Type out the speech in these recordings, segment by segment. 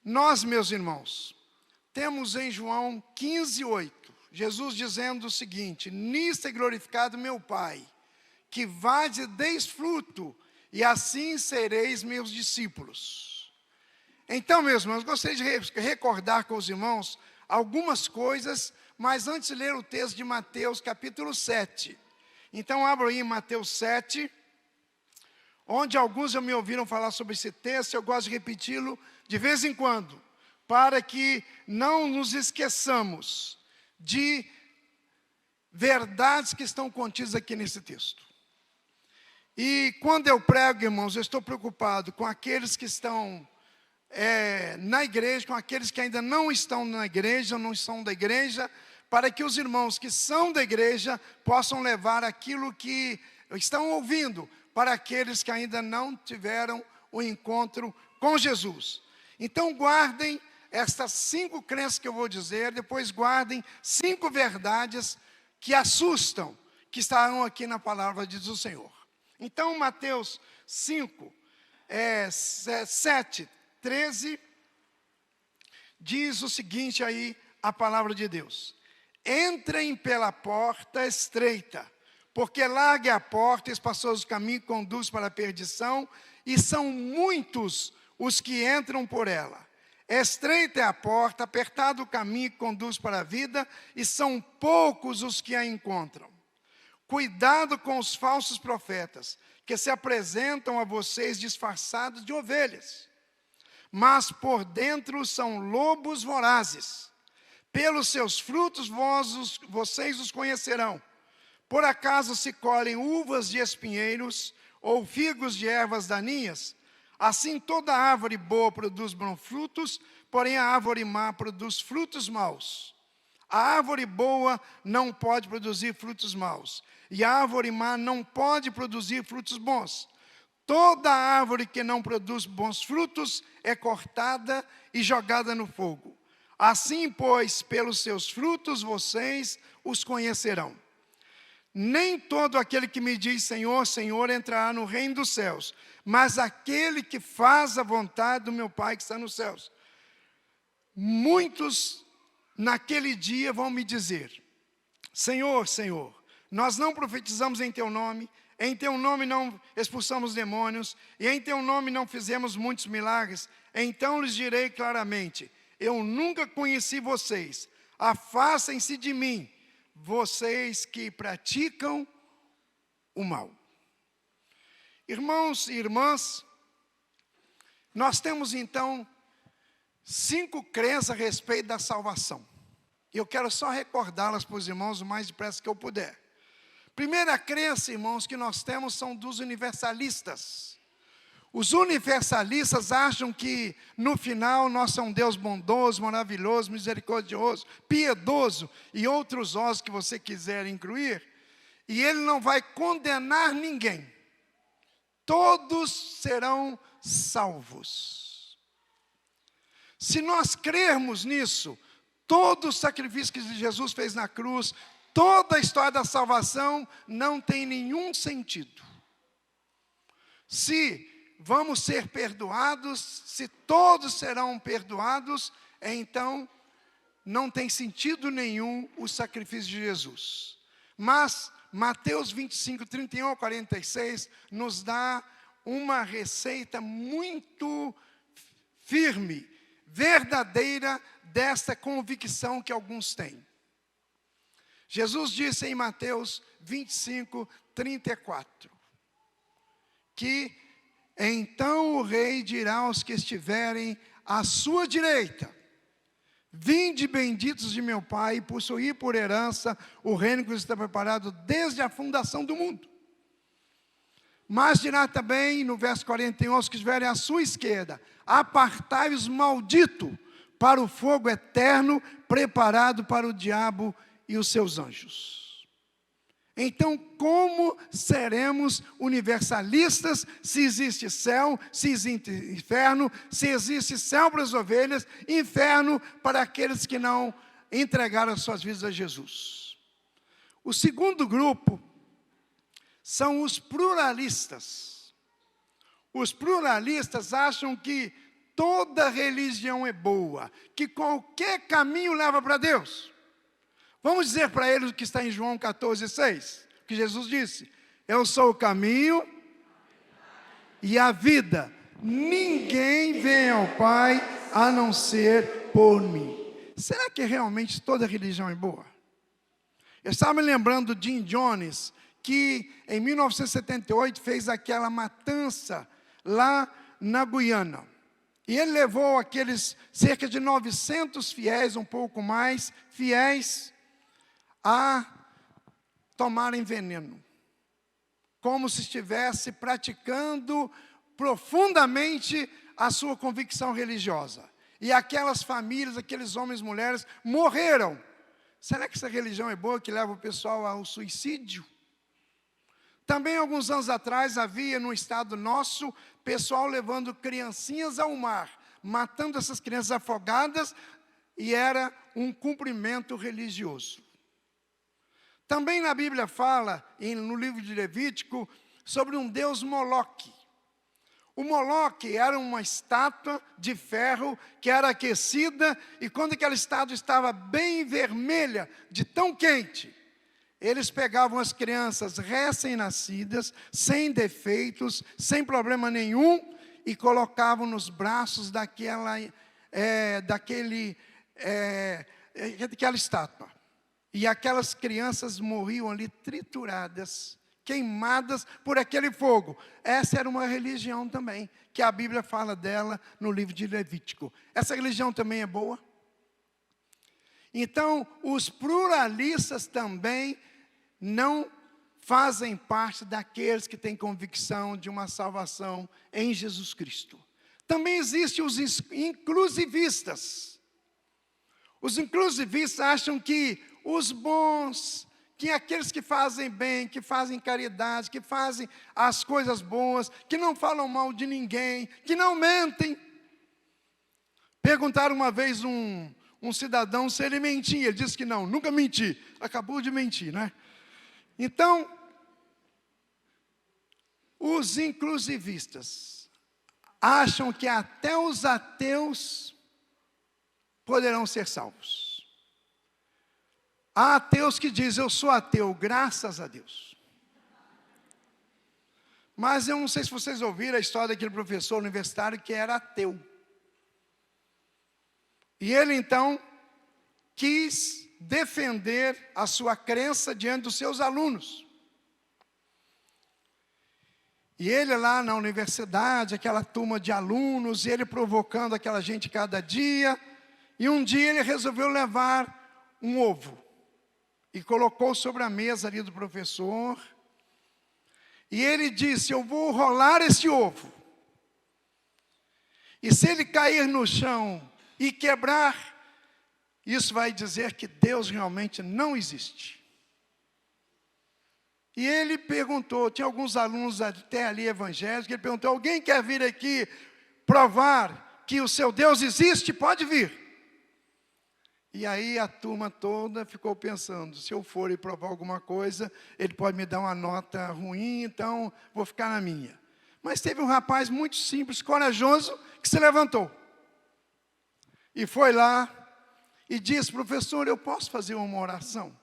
Nós, meus irmãos, temos em João 15:8, Jesus dizendo o seguinte: nisto é glorificado meu Pai, que vades e deis fruto, e assim sereis meus discípulos. Então, meus irmãos, gostaria de recordar com os irmãos algumas coisas, mas antes de ler o texto de Mateus capítulo 7. Então, abro aí em Mateus 7, onde alguns já me ouviram falar sobre esse texto. Eu gosto de repeti-lo de vez em quando, para que não nos esqueçamos de verdades que estão contidas aqui nesse texto. E quando eu prego, irmãos, eu estou preocupado com aqueles que estão na igreja, com aqueles que ainda não estão na igreja, não são da igreja, para que os irmãos que são da igreja possam levar aquilo que estão ouvindo para aqueles que ainda não tiveram o encontro com Jesus. Então guardem estas 5 crenças que eu vou dizer, depois guardem 5 verdades que assustam, que estarão aqui na palavra de Deus do Senhor. Então Mateus 5, 7, 13, diz o seguinte aí, a palavra de Deus: entrem pela porta estreita, porque larga é a porta, espaçoso o caminho que conduz para a perdição, e são muitos os que entram por ela. Estreita é a porta, apertado o caminho que conduz para a vida, e são poucos os que a encontram. Cuidado com os falsos profetas, que se apresentam a vocês disfarçados de ovelhas, mas por dentro são lobos vorazes. Pelos seus frutos vocês os conhecerão. Por acaso se colhem uvas de espinheiros ou figos de ervas daninhas? Assim toda árvore boa produz bons frutos, porém a árvore má produz frutos maus. A árvore boa não pode produzir frutos maus, e a árvore má não pode produzir frutos bons. Toda árvore que não produz bons frutos é cortada e jogada no fogo. Assim, pois, pelos seus frutos vocês os conhecerão. Nem todo aquele que me diz Senhor, Senhor entrará no reino dos céus, mas aquele que faz a vontade do meu Pai que está nos céus. Muitos naquele dia vão me dizer: Senhor, Senhor, nós não profetizamos em teu nome não expulsamos demônios, e em teu nome não fizemos muitos milagres. Então lhes direi claramente: eu nunca conheci vocês, afastem-se de mim, vocês que praticam o mal. Irmãos e irmãs, nós temos então 5 crenças a respeito da salvação. E eu quero só recordá-las para os irmãos o mais depressa que eu puder. Primeira crença, irmãos, que nós temos são dos universalistas. Os universalistas acham que no final nós somos um Deus bondoso, maravilhoso, misericordioso, piedoso e outros os que você quiser incluir, e Ele não vai condenar ninguém. Todos serão salvos. Se nós crermos nisso, todo o sacrifício que Jesus fez na cruz, toda a história da salvação não tem nenhum sentido. Se vamos ser perdoados, se todos serão perdoados, então não tem sentido nenhum o sacrifício de Jesus. Mas Mateus 25, 31 a 46 nos dá uma receita muito firme, verdadeira, desta convicção que alguns têm. Jesus disse em Mateus 25, 34, que então o rei dirá aos que estiverem à sua direita: vinde benditos de meu Pai, e possuí por herança o reino que está preparado desde a fundação do mundo. Mas dirá também no verso 41, aos que estiverem à sua esquerda: apartai-os maldito para o fogo eterno, preparado para o diabo e os seus anjos. Então, como seremos universalistas se existe céu, se existe inferno, se existe céu para as ovelhas, inferno para aqueles que não entregaram as suas vidas a Jesus? O segundo grupo são os pluralistas. Os pluralistas acham que toda religião é boa, que qualquer caminho leva para Deus. Vamos dizer para eles o que está em João 14,6, que Jesus disse: eu sou o caminho e a vida. Ninguém vem ao Pai a não ser por mim. Será que realmente toda religião é boa? Eu estava me lembrando de Jim Jones, que em 1978 fez aquela matança lá na Guiana. E ele levou aqueles cerca de 900 fiéis, um pouco mais, fiéis, a tomarem veneno. Como se estivesse praticando profundamente a sua convicção religiosa. E aquelas famílias, aqueles homens e mulheres morreram. Será que essa religião é boa que leva o pessoal ao suicídio? Também, alguns anos atrás, havia no estado nosso, pessoal levando criancinhas ao mar, matando essas crianças afogadas, e era um cumprimento religioso. Também na Bíblia fala, no livro de Levítico, sobre um deus Moloque. O Moloque era uma estátua de ferro que era aquecida, e quando aquela estátua estava bem vermelha, de tão quente, eles pegavam as crianças recém-nascidas, sem defeitos, sem problema nenhum, e colocavam nos braços daquela estátua. E aquelas crianças morriam ali trituradas, queimadas por aquele fogo. Essa era uma religião também, que a Bíblia fala dela no livro de Levítico. Essa religião também é boa? Então, os pluralistas também não fazem parte daqueles que têm convicção de uma salvação em Jesus Cristo. Também existem os inclusivistas. Os inclusivistas acham que os bons, que aqueles que fazem bem, que fazem caridade, que fazem as coisas boas, que não falam mal de ninguém, que não mentem. Perguntaram uma vez um cidadão se ele mentia. Ele disse que não, nunca menti. Acabou de mentir, né? Então, os inclusivistas acham que até os ateus poderão ser salvos. Há ateus que dizem: eu sou ateu, graças a Deus. Mas eu não sei se vocês ouviram a história daquele professor universitário que era ateu. E ele então quis defender a sua crença diante dos seus alunos. E ele lá na universidade, aquela turma de alunos, e ele provocando aquela gente cada dia. E um dia ele resolveu levar um ovo. E colocou sobre a mesa ali do professor. E ele disse: eu vou rolar esse ovo. E se ele cair no chão e quebrar, isso vai dizer que Deus realmente não existe. E ele perguntou, tinha alguns alunos até ali evangélicos, ele perguntou: alguém quer vir aqui provar que o seu Deus existe? Pode vir. E aí a turma toda ficou pensando: se eu for e provar alguma coisa, ele pode me dar uma nota ruim, então vou ficar na minha. Mas teve um rapaz muito simples, corajoso, que se levantou. E foi lá e disse: professor, eu posso fazer uma oração?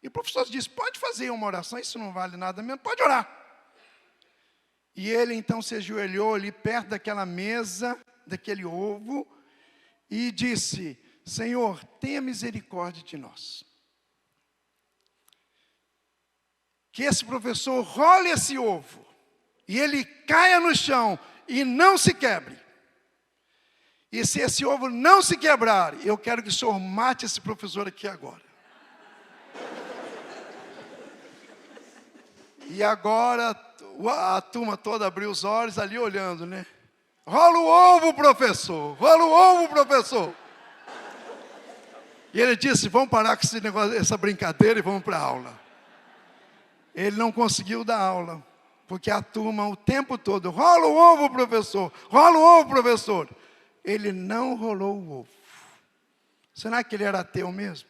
E o professor disse: pode fazer uma oração, isso não vale nada mesmo, pode orar. E ele então se ajoelhou ali perto daquela mesa, daquele ovo, e disse: Senhor, tenha misericórdia de nós. Que esse professor role esse ovo, e ele caia no chão, e não se quebre. E se esse ovo não se quebrar, eu quero que o senhor mate esse professor aqui agora. E agora a turma toda abriu os olhos ali olhando, né? Rola o ovo, professor! Rola o ovo, professor! E ele disse: vamos parar com esse negócio, essa brincadeira e vamos para a aula. Ele não conseguiu dar aula, porque a turma o tempo todo: rola o ovo, professor! Rola o ovo, professor! Ele não rolou o ovo. Será que ele era ateu mesmo?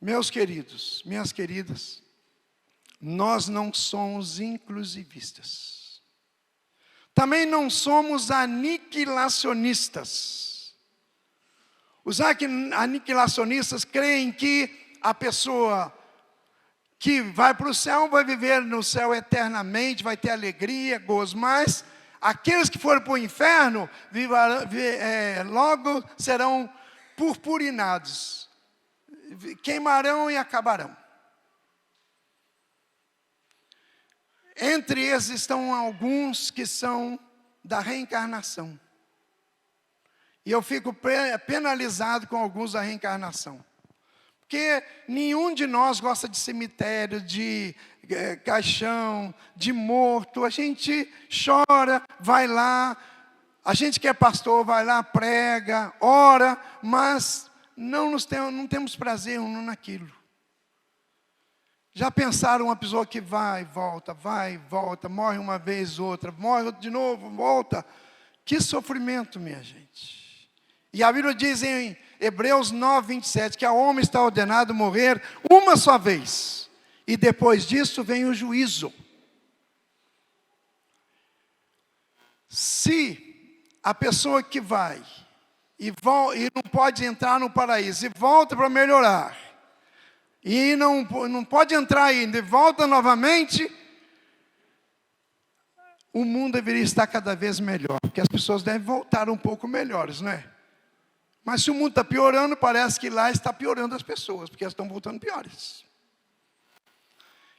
Meus queridos, minhas queridas, nós não somos inclusivistas. Também não somos aniquilacionistas. Os aniquilacionistas creem que a pessoa que vai para o céu vai viver no céu eternamente, vai ter alegria, gozo, mas aqueles que forem para o inferno logo serão purpurinados, queimarão e acabarão. Entre esses estão alguns que são da reencarnação. E eu fico penalizado com alguns da reencarnação. Porque nenhum de nós gosta de cemitério, de caixão, de morto. A gente chora, vai lá. A gente que é pastor vai lá, prega, ora, mas não temos prazer naquilo. Já pensaram uma pessoa que vai, volta, morre uma vez, outra, morre de novo, volta. Que sofrimento, minha gente. E a Bíblia diz em Hebreus 9, 27, que ao homem está ordenado morrer uma só vez. E depois disso vem o juízo. Se a pessoa que vai e não pode entrar no paraíso e volta para melhorar, e não pode entrar ainda e volta novamente, o mundo deveria estar cada vez melhor, porque as pessoas devem voltar um pouco melhores, não é? Mas se o mundo está piorando, parece que lá está piorando as pessoas, porque elas estão voltando piores.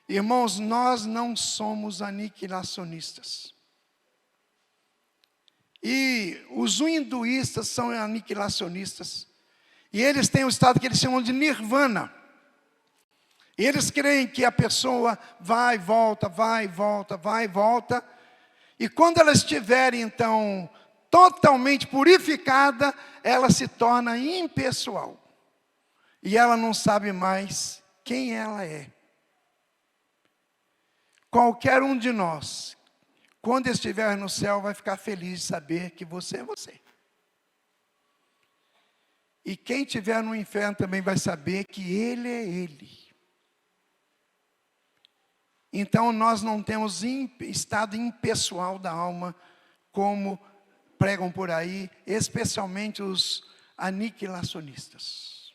Irmãos, nós não somos aniquilacionistas. E os hinduístas são aniquilacionistas. E eles têm um estado que eles chamam de nirvana. E eles creem que a pessoa vai, volta. E quando ela estiver, então, totalmente purificada, ela se torna impessoal. E ela não sabe mais quem ela é. Qualquer um de nós, quando estiver no céu, vai ficar feliz de saber que você é você. E quem estiver no inferno também vai saber que ele é ele. Então nós não temos estado impessoal da alma, como pregam por aí, especialmente os aniquilacionistas.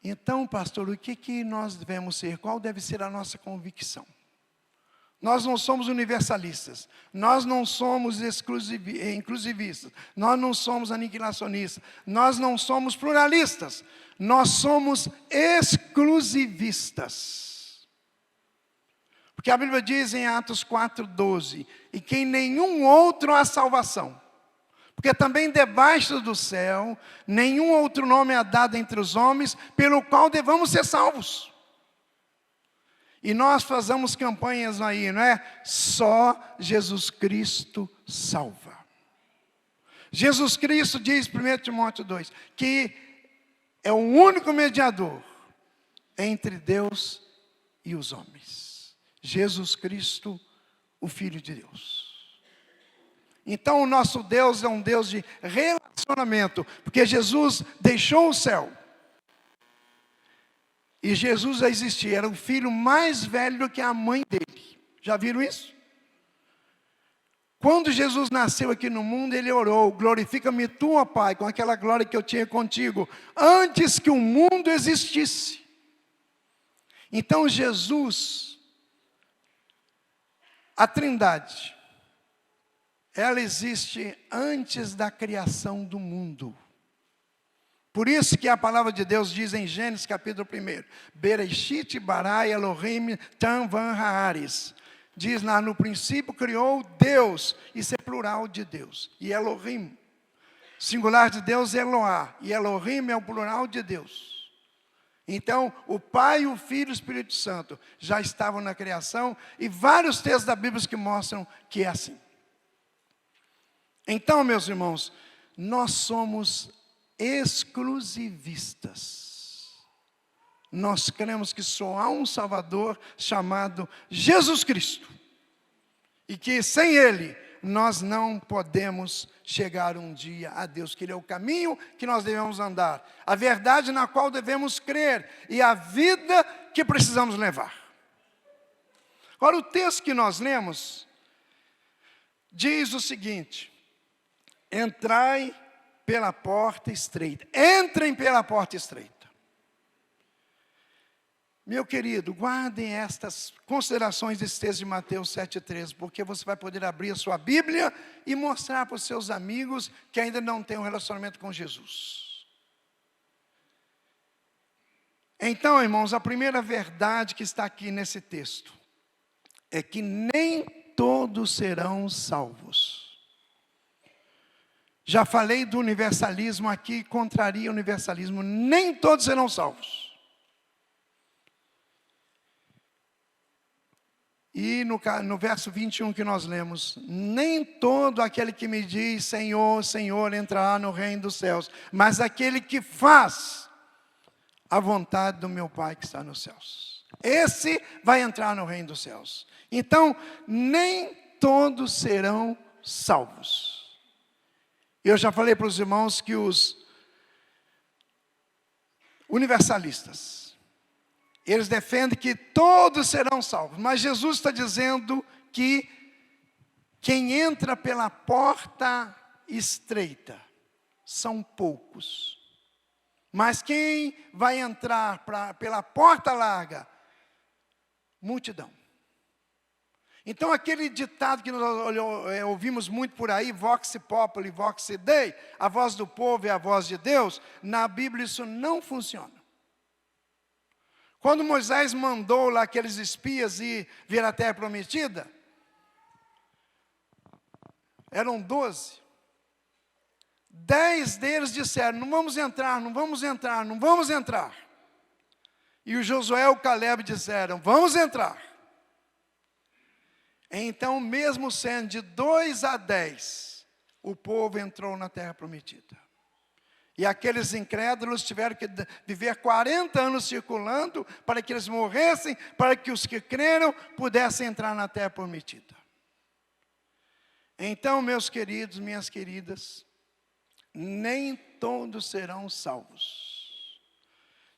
Então, pastor, o que nós devemos ser? Qual deve ser a nossa convicção? Nós não somos universalistas, nós não somos inclusivistas, nós não somos aniquilacionistas, nós não somos pluralistas, nós somos exclusivistas. Porque a Bíblia diz em Atos 4:12, e que em nenhum outro há salvação. Porque também debaixo do céu, nenhum outro nome é dado entre os homens, pelo qual devamos ser salvos. E nós fazemos campanhas aí, não é? Só Jesus Cristo salva. Jesus Cristo diz, 1 Timóteo 2, que é o único mediador entre Deus e os homens. Jesus Cristo, o Filho de Deus. Então o nosso Deus é um Deus de relacionamento, porque Jesus deixou o céu. E Jesus já existia, era o filho mais velho do que a mãe dele. Já viram isso? Quando Jesus nasceu aqui no mundo, ele orou: glorifica-me tu, ó Pai, com aquela glória que eu tinha contigo, antes que o mundo existisse. Então Jesus, a Trindade, ela existe antes da criação do mundo. Por isso que a palavra de Deus diz em Gênesis capítulo 1, Bereshit bara Elohim tam van haaretz. Diz lá, no princípio criou Deus, isso é plural de Deus. E Elohim, singular de Deus é Eloá, e Elohim é o plural de Deus. Então, o Pai, o Filho e o Espírito Santo já estavam na criação, e vários textos da Bíblia que mostram que é assim. Então, meus irmãos, nós somos exclusivistas. Nós cremos que só há um Salvador chamado Jesus Cristo. E que sem Ele, nós não podemos chegar um dia a Deus. Que Ele é o caminho que nós devemos andar. A verdade na qual devemos crer. E a vida que precisamos levar. Agora, o texto que nós lemos diz o seguinte: entrai pela porta estreita. Entrem pela porta estreita. Meu querido, guardem estas considerações desse texto de Mateus 7,13, porque você vai poder abrir a sua Bíblia e mostrar para os seus amigos que ainda não têm um relacionamento com Jesus. Então, irmãos, a primeira verdade que está aqui nesse texto é que nem todos serão salvos. Já falei do universalismo aqui, contraria o universalismo. Nem todos serão salvos. E no verso 21 que nós lemos: nem todo aquele que me diz Senhor, Senhor entrará no reino dos céus, mas aquele que faz a vontade do meu Pai que está nos céus. Esse vai entrar no reino dos céus. Então, nem todos serão salvos. Eu já falei para os irmãos que os universalistas, eles defendem que todos serão salvos. Mas Jesus está dizendo que quem entra pela porta estreita são poucos. Mas quem vai entrar pela porta larga? Multidão. Então aquele ditado que nós ouvimos muito por aí, vox populi, vox dei, a voz do povo é a voz de Deus, na Bíblia isso não funciona. Quando Moisés mandou lá aqueles espias ir ver a terra prometida, eram 12. 10 deles disseram: não vamos entrar, não vamos entrar, não vamos entrar. E o Josué e o Caleb disseram: vamos entrar. Então, mesmo sendo de 2 a 10, o povo entrou na terra prometida. E aqueles incrédulos tiveram que viver 40 anos circulando para que eles morressem, para que os que creram pudessem entrar na terra prometida. Então, meus queridos, minhas queridas, nem todos serão salvos.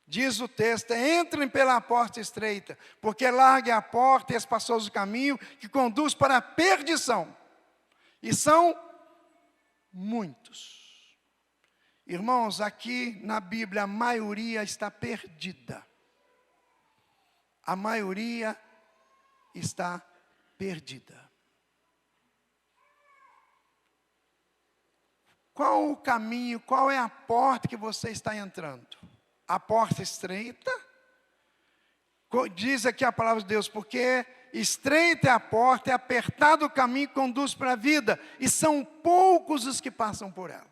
Diz o texto: entrem pela porta estreita, porque larga é a porta e espaçoso o caminho que conduz para a perdição. E são muitos. Irmãos, aqui na Bíblia a maioria está perdida. A maioria está perdida. Qual o caminho, qual é a porta que você está entrando? A porta estreita? Diz aqui a palavra de Deus: porque estreita é a porta, é apertado o caminho que conduz para a vida, e são poucos os que passam por ela.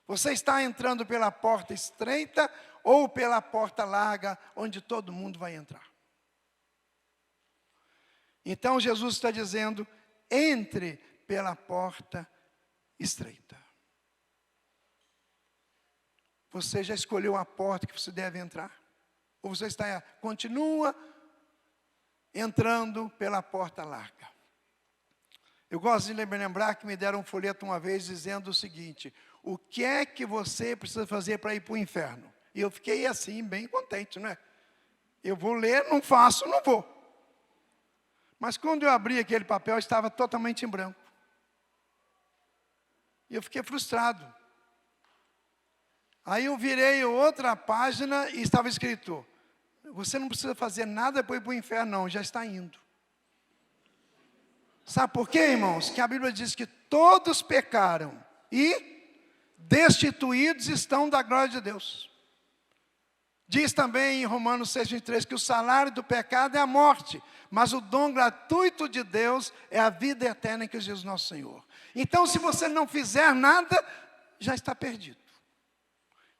Você está entrando pela porta estreita ou pela porta larga, onde todo mundo vai entrar? Então Jesus está dizendo: entre pela porta estreita. Você já escolheu a porta que você deve entrar? Ou você continua entrando pela porta larga? Eu gosto de lembrar que me deram um folheto uma vez dizendo o seguinte: o que é que você precisa fazer para ir para o inferno? E eu fiquei assim, bem contente, não é? Eu vou ler, não faço, não vou. Mas quando eu abri aquele papel, estava totalmente em branco. E eu fiquei frustrado. Aí eu virei outra página e estava escrito: você não precisa fazer nada para ir para o inferno, não, já está indo. Sabe por quê, irmãos? Que a Bíblia diz que todos pecaram e destituídos estão da glória de Deus. Diz também em Romanos 6,23 que o salário do pecado é a morte, mas o dom gratuito de Deus é a vida eterna em Cristo Jesus nosso Senhor. Então, se você não fizer nada, já está perdido.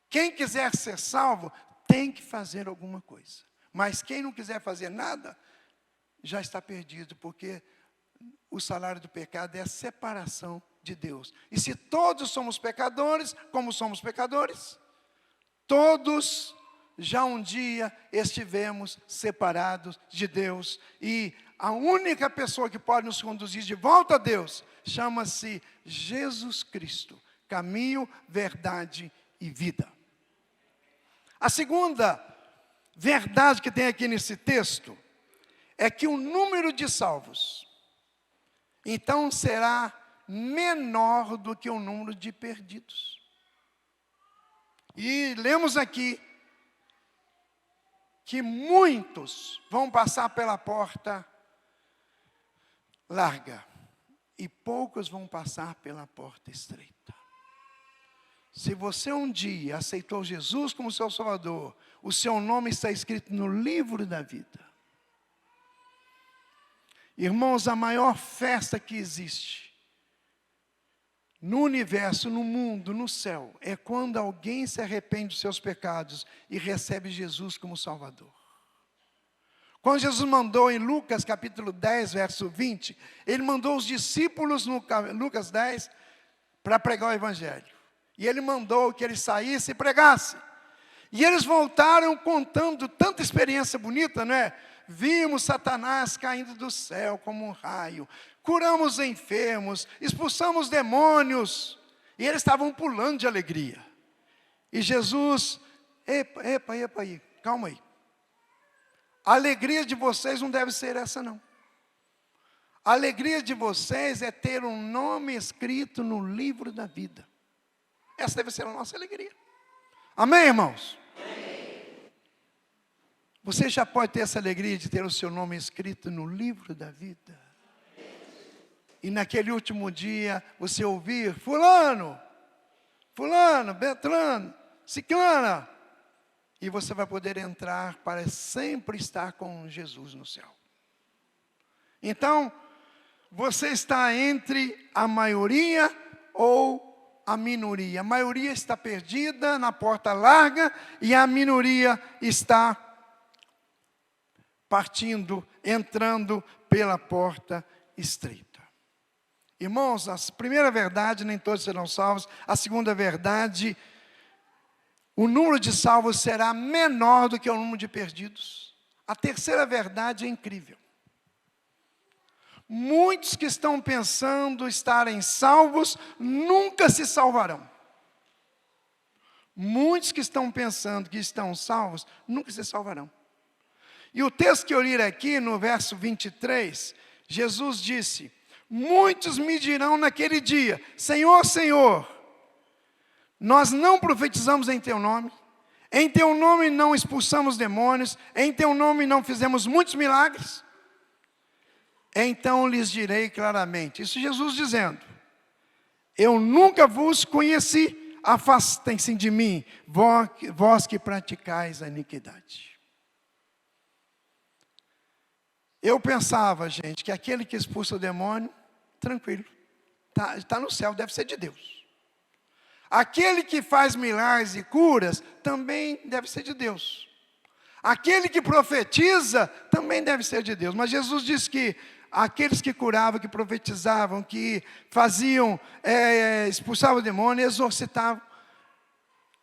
Quem quiser ser salvo, tem que fazer alguma coisa. Mas quem não quiser fazer nada, já está perdido, porque o salário do pecado é a separação de Deus. E se todos somos pecadores, como somos pecadores, todos já um dia estivemos separados de Deus. E a única pessoa que pode nos conduzir de volta a Deus chama-se Jesus Cristo, caminho, verdade e vida. A segunda verdade que tem aqui nesse texto é que o número de salvos, então, será menor do que o número de perdidos. E lemos aqui que muitos vão passar pela porta larga e poucos vão passar pela porta estreita. Se você um dia aceitou Jesus como seu Salvador, o seu nome está escrito no livro da vida. Irmãos, a maior festa que existe no universo, no mundo, no céu, é quando alguém se arrepende dos seus pecados e recebe Jesus como Salvador. Quando Jesus mandou em Lucas capítulo 10, verso 20, Ele mandou os discípulos no Lucas 10 para pregar o Evangelho. E Ele mandou que eles saíssem e pregassem. E eles voltaram contando tanta experiência bonita, não é? Vimos Satanás caindo do céu como um raio, curamos enfermos, expulsamos demônios, e eles estavam pulando de alegria. E Jesus, epa aí, calma aí. A alegria de vocês não deve ser essa não. A alegria de vocês é ter um nome escrito no livro da vida. Essa deve ser a nossa alegria. Amém, irmãos? Você já pode ter essa alegria de ter o seu nome escrito no livro da vida? E naquele último dia, você ouvir, fulano, Beltrano, Ciclana. E você vai poder entrar para sempre estar com Jesus no céu. Então, você está entre a maioria ou a minoria. A maioria está perdida na porta larga e a minoria está partindo, entrando pela porta estreita. Irmãos, a primeira verdade, nem todos serão salvos. A segunda verdade, o número de salvos será menor do que o número de perdidos. A terceira verdade é incrível. Muitos que estão pensando estarem salvos, nunca se salvarão. Muitos que estão pensando que estão salvos, nunca se salvarão. E o texto que eu li aqui, no verso 23, Jesus disse: muitos me dirão naquele dia, Senhor, Senhor, nós não profetizamos em Teu nome, em Teu nome não expulsamos demônios, em Teu nome não fizemos muitos milagres? Então lhes direi claramente, isso Jesus dizendo, eu nunca vos conheci, afastem-se de mim, vós que praticais a iniquidade. Eu pensava, gente, que aquele que expulsa o demônio, tranquilo, está no céu, deve ser de Deus. Aquele que faz milagres e curas, também deve ser de Deus. Aquele que profetiza, também deve ser de Deus. Mas Jesus disse que aqueles que curavam, que profetizavam, que faziam, expulsavam o demônio, exorcitavam,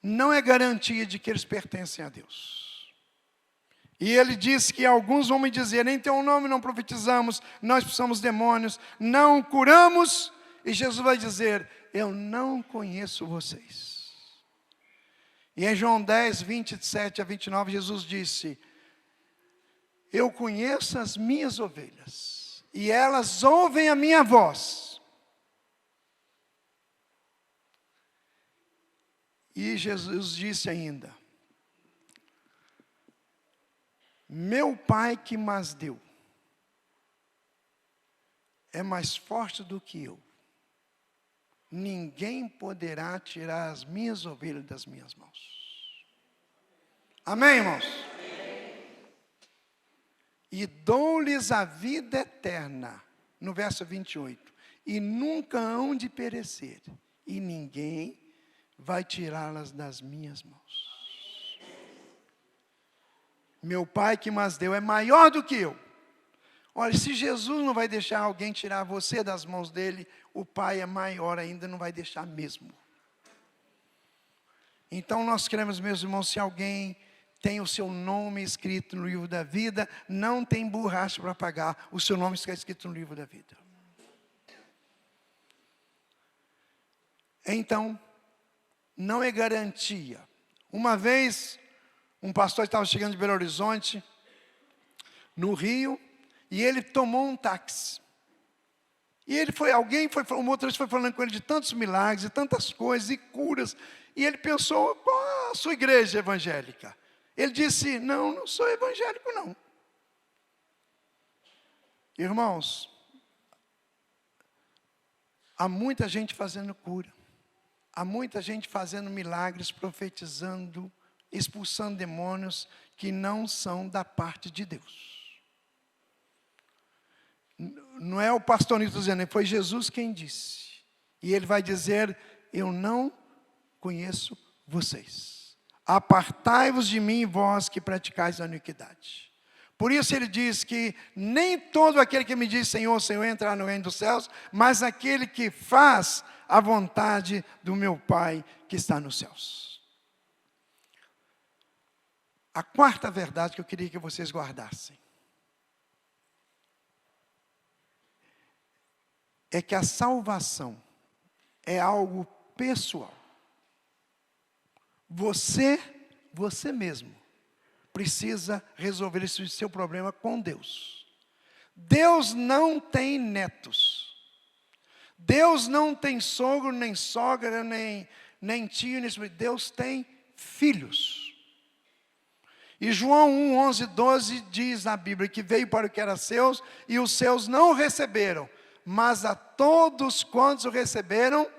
não é garantia de que eles pertencem a Deus. E ele disse que alguns vão me dizer, em Teu nome não profetizamos, nós expulsamos demônios, não curamos. E Jesus vai dizer, eu não conheço vocês. E em João 10, 27 a 29, Jesus disse, eu conheço as minhas ovelhas, e elas ouvem a minha voz. E Jesus disse ainda, meu Pai que mas deu, é mais forte do que eu. Ninguém poderá tirar as minhas ovelhas das minhas mãos. Amém, irmãos? E dou-lhes a vida eterna, no verso 28, e nunca hão de perecer, e ninguém vai tirá-las das minhas mãos. Meu Pai que mas deu é maior do que eu. Olha, se Jesus não vai deixar alguém tirar você das mãos dele, o Pai é maior ainda, não vai deixar mesmo. Então nós queremos, meus irmãos, se alguém tem o seu nome escrito no livro da vida, não tem borracha para pagar, o seu nome está escrito no livro da vida. Então, não é garantia. Uma vez, Um pastor estava chegando de Belo Horizonte, no Rio, e ele tomou um táxi. E o motorista foi falando com ele de tantos milagres, de tantas coisas, e curas. E ele pensou, qual a sua igreja evangélica? Ele disse, não sou evangélico não. Irmãos, há muita gente fazendo cura. Há muita gente fazendo milagres, profetizando, expulsando demônios que não são da parte de Deus. Não é o pastor Nito dizendo, foi Jesus quem disse. E ele vai dizer, eu não conheço vocês. Apartai-vos de mim, vós que praticais a iniquidade. Por isso ele diz que nem todo aquele que me diz Senhor, Senhor, entrará no reino dos céus, mas aquele que faz a vontade do meu Pai que está nos céus. A quarta verdade que eu queria que vocês guardassem é que a salvação é algo pessoal. Você mesmo, precisa resolver esse seu problema com Deus. Deus não tem netos. Deus não tem sogro, nem sogra, nem tio, nem sobrinho. Deus tem filhos. E João 1, 11, 12 diz na Bíblia que veio para o que era seus, e os seus não o receberam. Mas a todos quantos o receberam,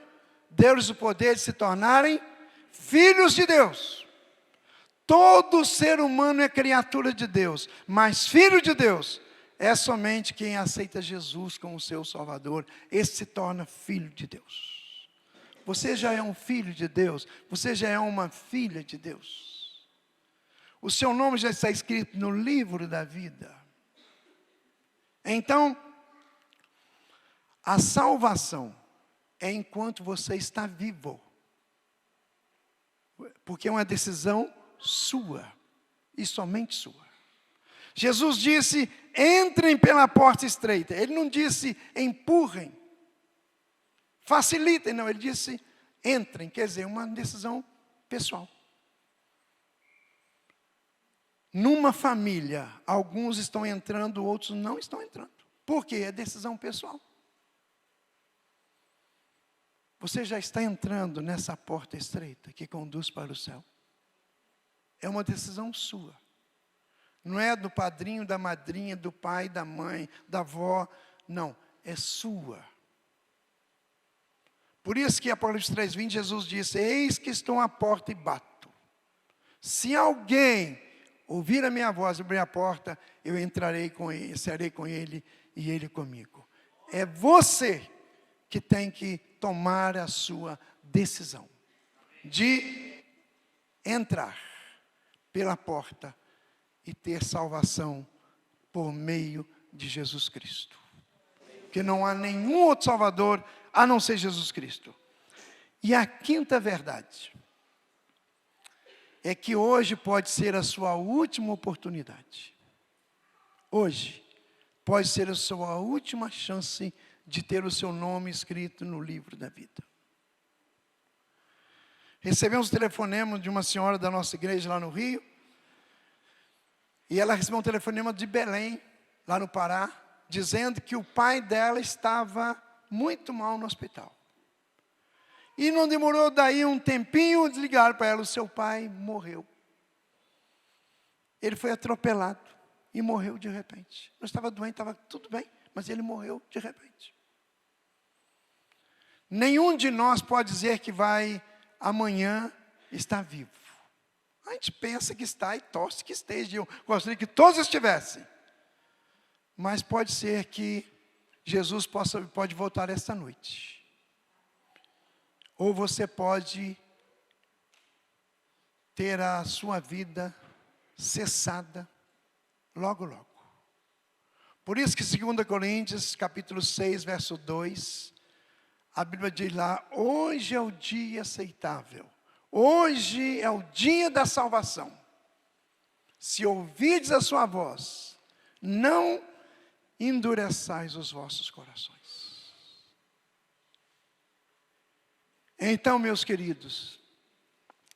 deu-lhes o poder de se tornarem filhos de Deus. Todo ser humano é criatura de Deus, mas filho de Deus é somente quem aceita Jesus como seu Salvador. Esse se torna filho de Deus. Você já é um filho de Deus, você já é uma filha de Deus. O seu nome já está escrito no livro da vida. Então, a salvação é enquanto você está vivo. Porque é uma decisão sua. E somente sua. Jesus disse, entrem pela porta estreita. Ele não disse, empurrem. Facilitem, não. Ele disse, entrem. Quer dizer, uma decisão pessoal. Numa família, alguns estão entrando, outros não estão entrando. Por quê? É decisão pessoal. Você já está entrando nessa porta estreita que conduz para o céu. É uma decisão sua. Não é do padrinho, da madrinha, do pai, da mãe, da avó. Não, é sua. Por isso que em Apocalipse 3:20 Jesus disse, eis que estou à porta e bato. Se alguém ouvir a minha voz e abrir a porta, eu entrarei com ele, serei com ele e ele comigo. É você que tem que tomar a sua decisão de entrar pela porta e ter salvação por meio de Jesus Cristo. Porque não há nenhum outro Salvador a não ser Jesus Cristo. E a quinta verdade é que hoje pode ser a sua última oportunidade. Hoje pode ser a sua última chance de ter o seu nome escrito no livro da vida. Recebemos um telefonema de uma senhora da nossa igreja lá no Rio. E ela recebeu um telefonema de Belém, lá no Pará, dizendo que o pai dela estava muito mal no hospital. E não demorou daí um tempinho, desligaram para ela, o seu pai morreu. Ele foi atropelado e morreu de repente. Não estava doente, estava tudo bem, mas ele morreu de repente. Nenhum de nós pode dizer que vai amanhã estar vivo. A gente pensa que está e torce que esteja. Eu gostaria que todos estivessem. Mas pode ser que Jesus pode voltar esta noite. Ou você pode ter a sua vida cessada logo, logo. Por isso que 2 Coríntios, capítulo 6, verso 2, a Bíblia diz lá, hoje é o dia aceitável. Hoje é o dia da salvação. Se ouvirdes a sua voz, não endureçais os vossos corações. Então, meus queridos,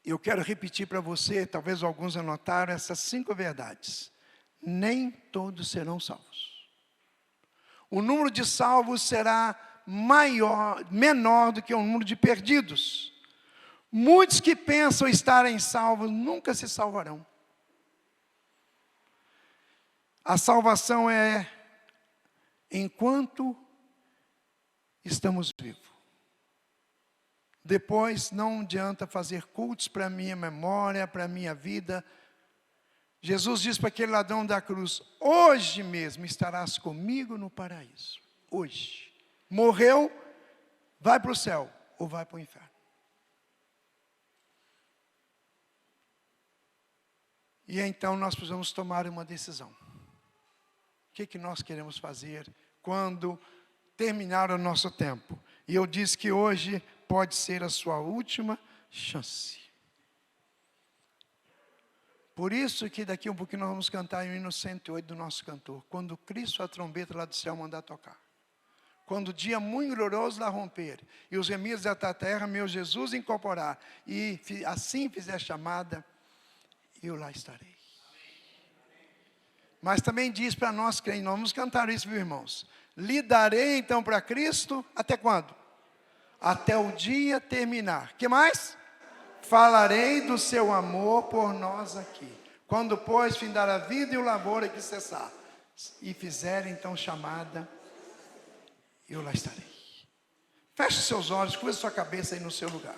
Eu quero repetir para você, talvez alguns anotaram essas 5 verdades. Nem todos serão salvos. O número de salvos será menor do que o número de perdidos. Muitos que pensam estarem salvos nunca se salvarão. A salvação é enquanto estamos vivos. Depois não adianta fazer cultos para a minha memória, para a minha vida. Jesus diz para aquele ladrão da cruz: hoje mesmo estarás comigo no paraíso. Hoje. Morreu, vai para o céu ou vai para o inferno. E então nós precisamos tomar uma decisão. O que nós queremos fazer quando terminar o nosso tempo? E eu disse que hoje pode ser a sua última chance. Por isso que daqui um pouquinho nós vamos cantar o hino 108 do nosso cantor. Quando Cristo a trombeta lá do céu mandar tocar. Quando o dia muito glorioso lá romper, e os remidos da terra, meu Jesus incorporar, e assim fizer chamada, eu lá estarei. Mas também diz para nós crentes, nós vamos cantar isso, viu, irmãos? Lidarei então para Cristo, até quando? Até o dia terminar. Que mais? Falarei do seu amor por nós aqui. Quando, pois, findar a vida e o labor aqui cessar, e fizer então chamada, eu lá estarei. Feche seus olhos, cruze sua cabeça aí no seu lugar.